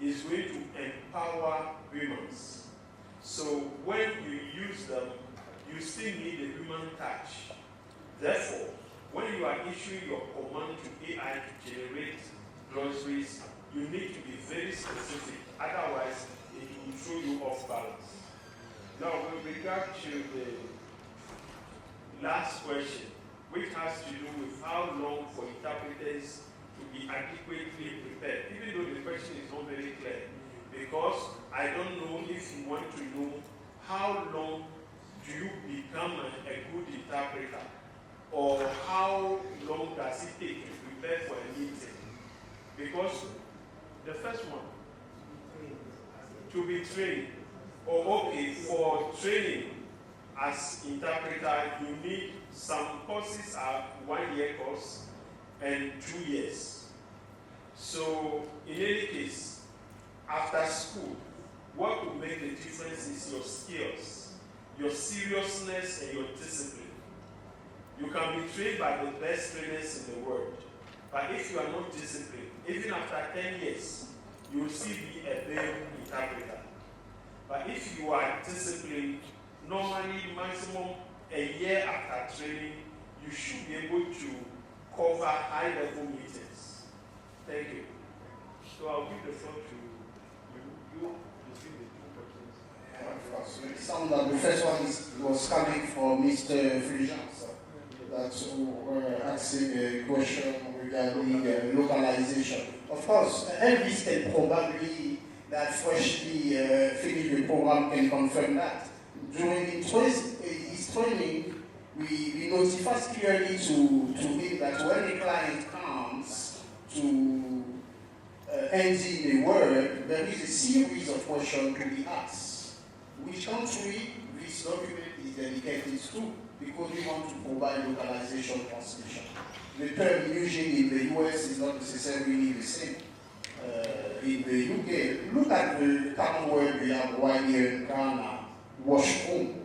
It's going to empower humans. So when you use them, you still need a human touch. Therefore, when you are issuing your command to AI to generate glossaries, you need to be very specific. Otherwise, it will throw you off balance. Now, with regard to the last question, which has to do with how long for interpreters to be adequately prepared, even though the question is not very clear, because I don't know if you want to know how long do you become a good interpreter, or how long does it take to prepare for a meeting. Because the first one, to be trained, or okay, for training as interpreter, you need some courses are 1 year course and 2 years. So in any case, after school, what will make the difference is your skills, your seriousness, and your discipline. You can be trained by the best trainers in the world, but if you are not disciplined, even after 10 years, you will still be a bad interpreter. But if you are disciplined, normally maximum a year after training, you should be able to cover high-level meetings. Thank you. So I'll give the floor to you between the two questions. It sounds like the first one was coming from Mr. Fulgence, that were asking a question regarding localization. Of course, Elvis can probably, that freshly finished the program, can confirm that. During his training, we notify clearly to him that when a client comes to end the word, there is a series of questions to be asked. Which country this document is dedicated to? Because we want to provide localization translation. The term used in the US is not necessarily the same. In the UK, look at the common word we have right here in Ghana, washroom.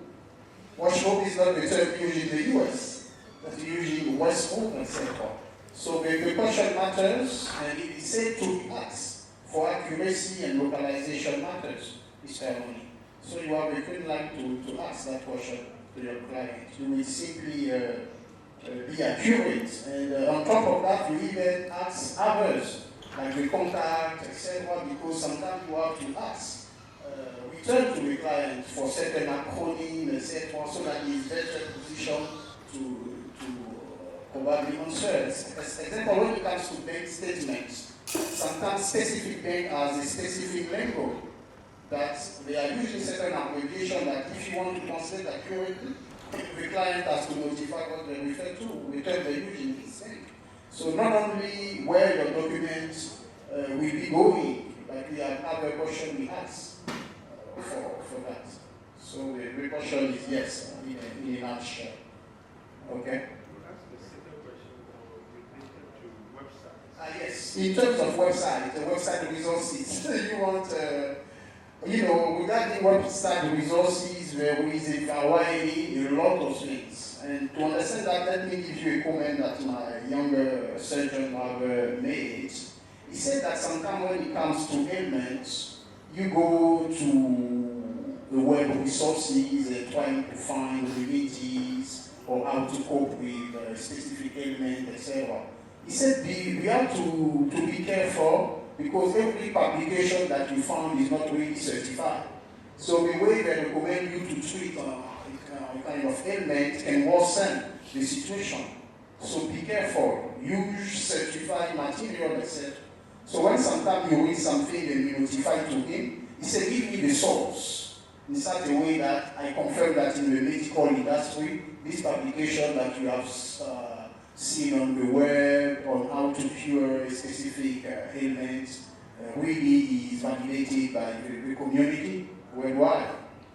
Washroom is not the term used in the US, that's usually washroom, etc. So the question matters, and it is said to be asked for accuracy and localization matters, this ceremony. So you have a green light to ask that question to your client. You will simply be accurate, and on top of that, you even ask others, like the contact, etc., because sometimes you have to ask. Return to the client for certain acronym, etc., so that he is better positioned to probably answer. Example, when it comes to bank statements, sometimes specific bank has a specific lingo that they are using certain abbreviation that if you want to translate accurately, the client has to notify what they refer to, the term they use in this thing. So not only where your documents will be going, but we have other question we ask for that. So the question is yes, in a nutshell. Okay? The second question related to websites. Yes, in terms of website, the website resources, you want, regarding website resources, there is a variety, a lot of things. And to understand that, let me give you a comment that my younger surgeon have made. He said that sometimes when it comes to ailments, you go to the web resources trying to find remedies or how to cope with specific ailment, etc. He said we have to be careful because every publication that you found is not really certified. So the way they recommend you to treat a kind of ailment can worsen the situation. So be careful. Use certified material, etc. So when sometimes you read something and you notify to him, he said, give me the source. In such a way that I confirm that in the medical industry, this publication that you have seen on the web on how to cure a specific ailment really is validated by the community worldwide,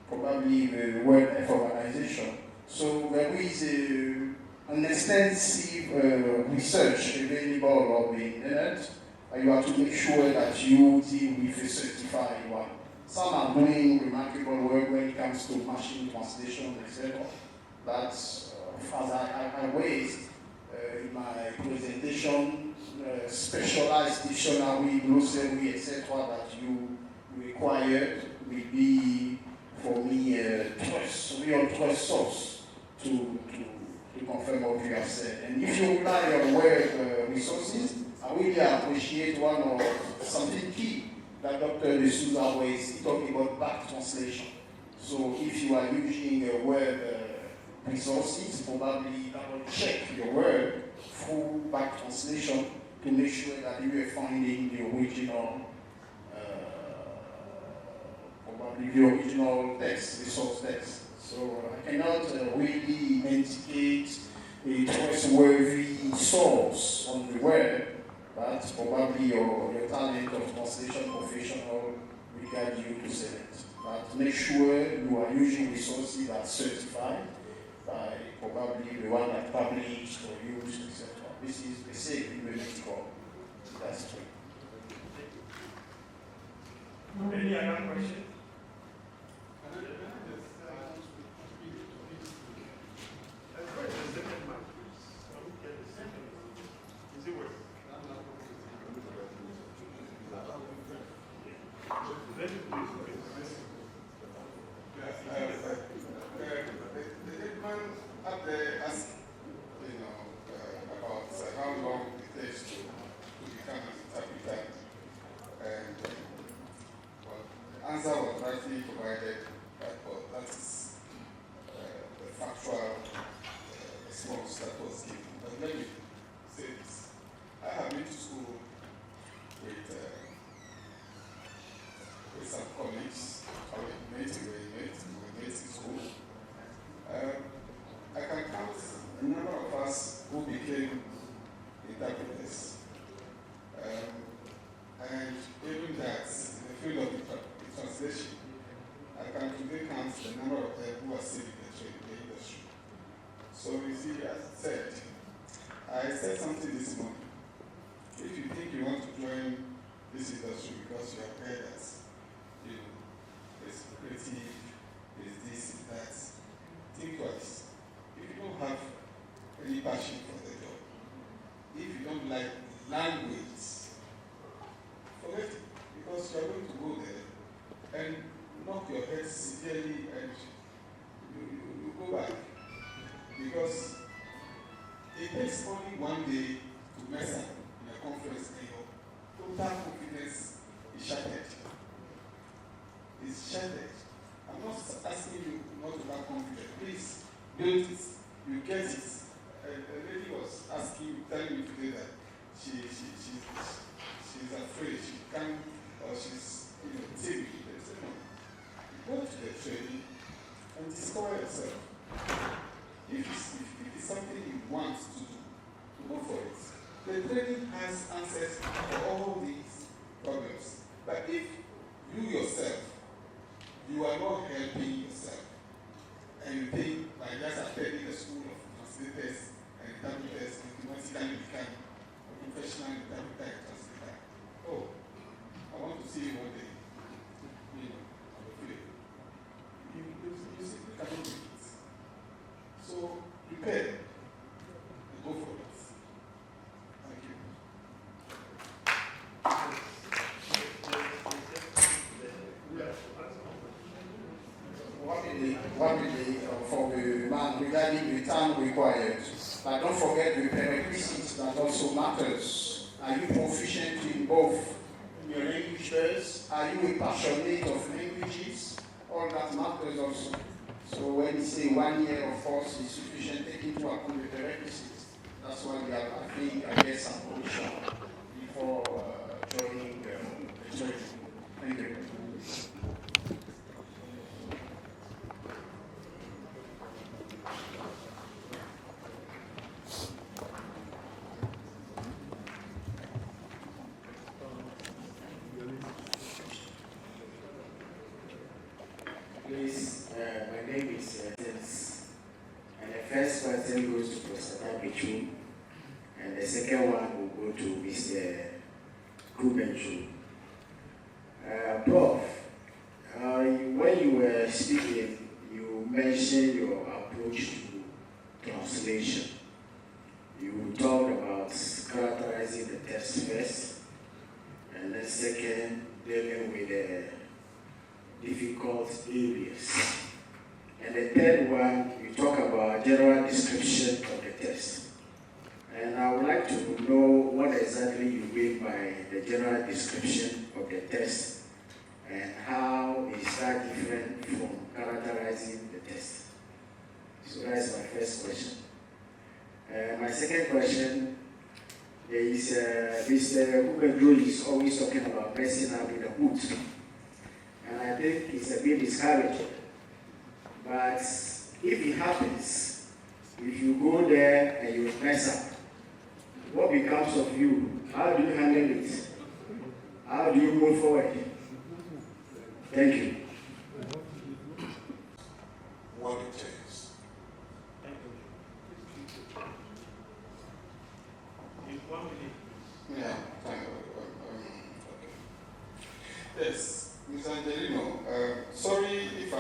probably the World Health Organization. So there is an extensive research available on the internet. You have to make sure that you deal with a certified one. Some are doing remarkable work when it comes to machine translation, etc. But as I raised in my presentation, specialized dictionary, glossary, etc. that you required will be, for me, real trust source to confirm what you have said. And if you rely on web resources, I really appreciate one of something key that Dr. De-Souza was talking about back translation. So if you are using web resources, probably double check your word through back translation to make sure that you are finding the original, probably the original text, the source text. So I cannot really indicate a trustworthy source on the web, but probably your talent of translation professional will guide you to select. But make sure you are using resources that are certified by probably the one that published or used, etc. This is the same medical industry. Any other question? For the man regarding the time required. But don't forget the prerequisites that also matters. Are you proficient in both your languages? Are you a passionate of languages? All that matters also. So when you say 1 year of course is sufficient, take into account the prerequisites. That's why we have, I guess, some condition before joining the training. Thank you. My name is and the first person goes to Professor Britwum, and the second one will go to Mr. Kumedzro. Prof, when you were speaking, you mentioned your approach to translation. You talked about characterizing the text first, and then second, dealing with the difficult areas. And the third one, you talk about general description of the text. And I would like to know what exactly you mean by the general description of the test and how is that different from characterizing the test? So that's my first question. My second question is Mr. Kumedzro is always talking about messing up in the boot. And I think it's a bit discouraging. But if it happens, if you go there and you mess up, what becomes of you? How do you handle it? How do you move forward? Thank you. What it takes. In 1 minute. Yeah, thank you. Okay. Yes, Ms. Angelino, sorry if I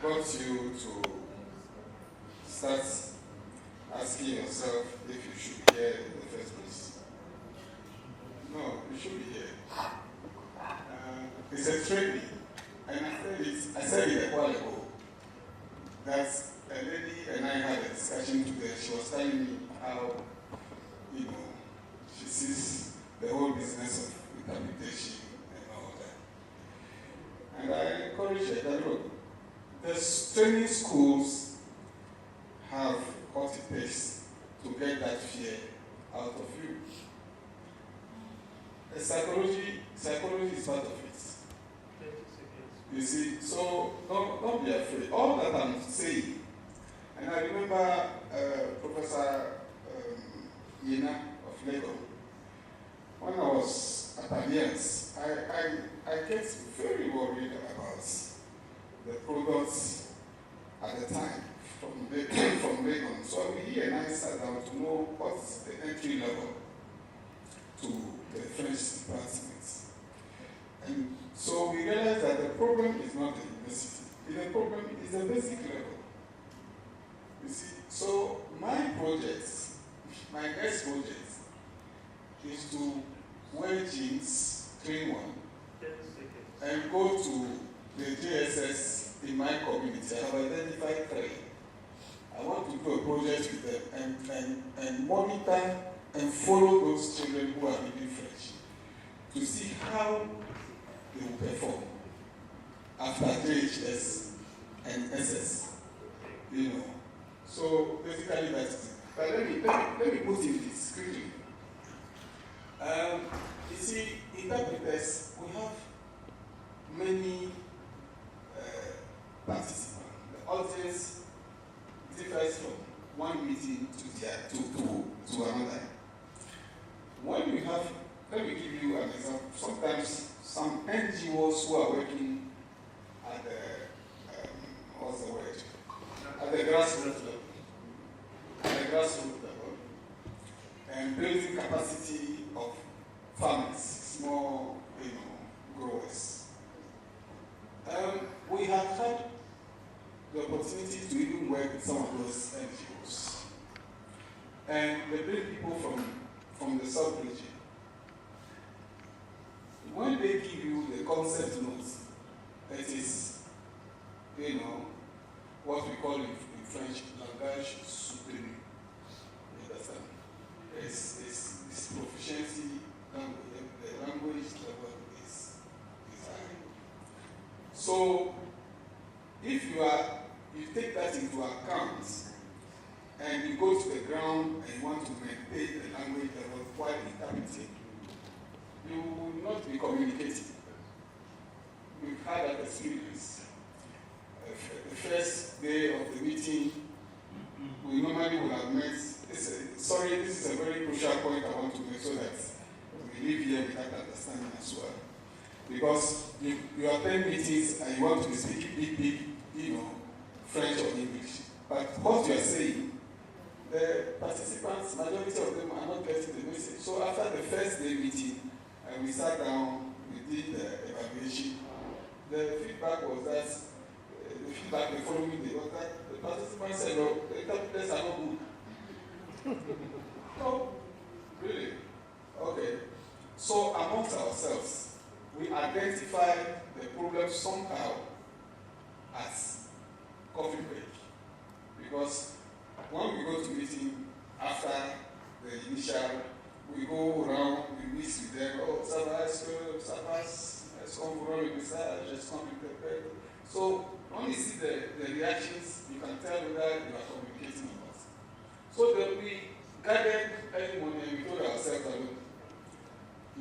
got you to start asking yourself if you should be here in the first place. No, you should be here. It's a training, and I said it a while ago, that a lady and I had a discussion today. She was telling me how, she sees the whole business of interpretation and all that. And I encourage her that, look, the training schools have what it takes to get that fear out of you. The psychology is part of it. You see, so don't be afraid. All that I'm saying, and I remember Professor Yena of Lagos, when I was at Alliance, I get very worried about the products at the time from Lagos. So he and I sat down to know what's the entry level to the French department. And so we realized that the problem is not the university. The problem is the basic level. You see, so my next project is to wear jeans, train one, and go to the JSS in my community. I have identified 3. I want to do a project with them and monitor and follow those children who are reading French to see how they will perform after JHS and SS. So basically that's it. But let me put in this quickly. You see, interpreters, we have many participants. The audience differs from one meeting to another. When you have, let me give you an example. Sometimes some NGOs who are working at the what's the word? At the grassroots level, and building capacity of farmers, small, growers. We have had the opportunity to even work with some of those NGOs, and they bring people from the South region. When they give you the concept notes, it is, what we call in French, langage soutenu. You understand? It's proficiency, the language level is high. So, if you take that into account, and you go to the ground and you want to maintain the language level while interpreting, you will not be communicating. We've had that experience. The first day of the meeting, we normally would have met. Sorry, this is a very crucial point I want to make so that we leave here with that understanding as well. Because you attend meetings and you want to be speaking big, French or English. But what you are saying, the participants, majority of them are not getting the message. So after the first day meeting, and we sat down, we did the evaluation. The feedback was that, the following day was that the participants said, no, the interpreters are not good. No, really? Okay. So amongst ourselves, we identified the problem somehow as coffee break. Because when we go to meeting after the initial we go around, we meet with them, oh, Sabas, has come for all the research, has come interpret. So when you see the reactions, you can tell whether you are communicating or not. So then we gathered early morning and we told ourselves that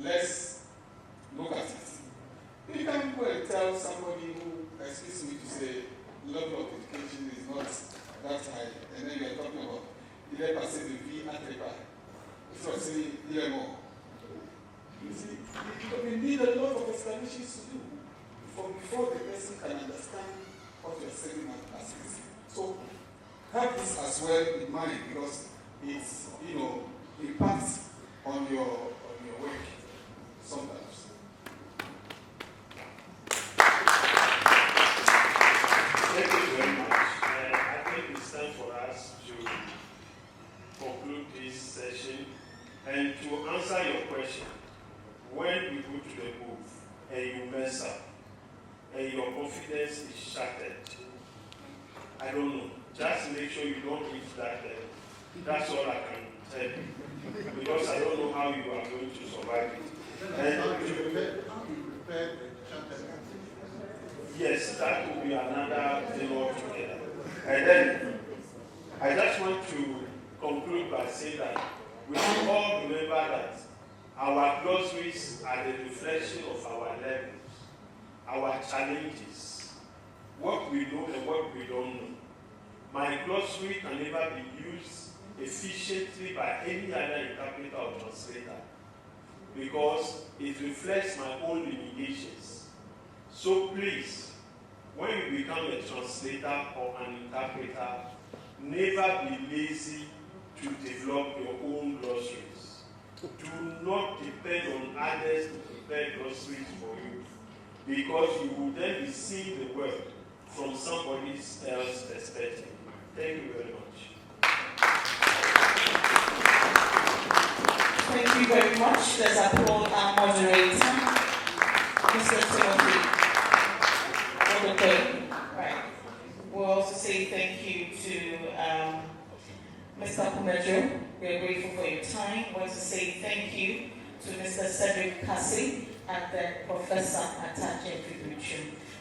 let's look at it. You can go and tell somebody who expects me to say level of education is not that high, and then you are talking about 11% of V at the back. Instead of saying 11 more. You see, we need a lot of explanations to do before the person can understand what you're saying as is. So have this as well in mind because it's impacts on your work sometimes. Thank you very much. I think it's time for us to conclude this session and to answer your question. When you go to the booth and you mess up and your confidence is shattered, I don't know. Just make sure you don't reach that level. That's all I can tell you. Because I don't know how you are going to survive it. And how do you prepare the charter? Yes, that will be another thing altogether. And then I just want to conclude by saying that we should all remember that our glossaries are the reflection of our levels, our challenges, what we know and what we don't know. My glossary can never be used efficiently by any other interpreter or translator because it reflects my own limitations. So please, when you become a translator or an interpreter, never be lazy to develop your own glossaries. Do not depend on others to prepare glossaries for you because you will then be seeing the world from somebody else's perspective. Thank you very much. Thank you very much. Let's applaud our moderator, Mr. Timothy. Right. We'll also say thank you to Mr. Kumedzro. We are grateful for your time. We want to say thank you to Mr. Cedric, Kassi, and then Professor Atta, Gyamfi.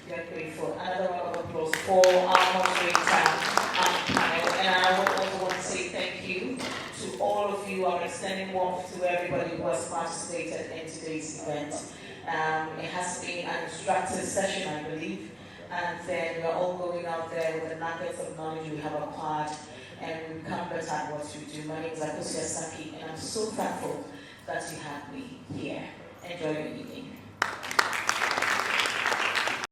We are grateful. Another round of applause for our moderator and panel. And I would also want to say thank you to all of you. I'm extending warmth to everybody who has participated in today's event. It has been an instructive session, I believe. And then we're all going out there with the nuggets of knowledge we have acquired and we become better at what we do. My name is Atta, and I'm so thankful that you had me here. Enjoy your evening.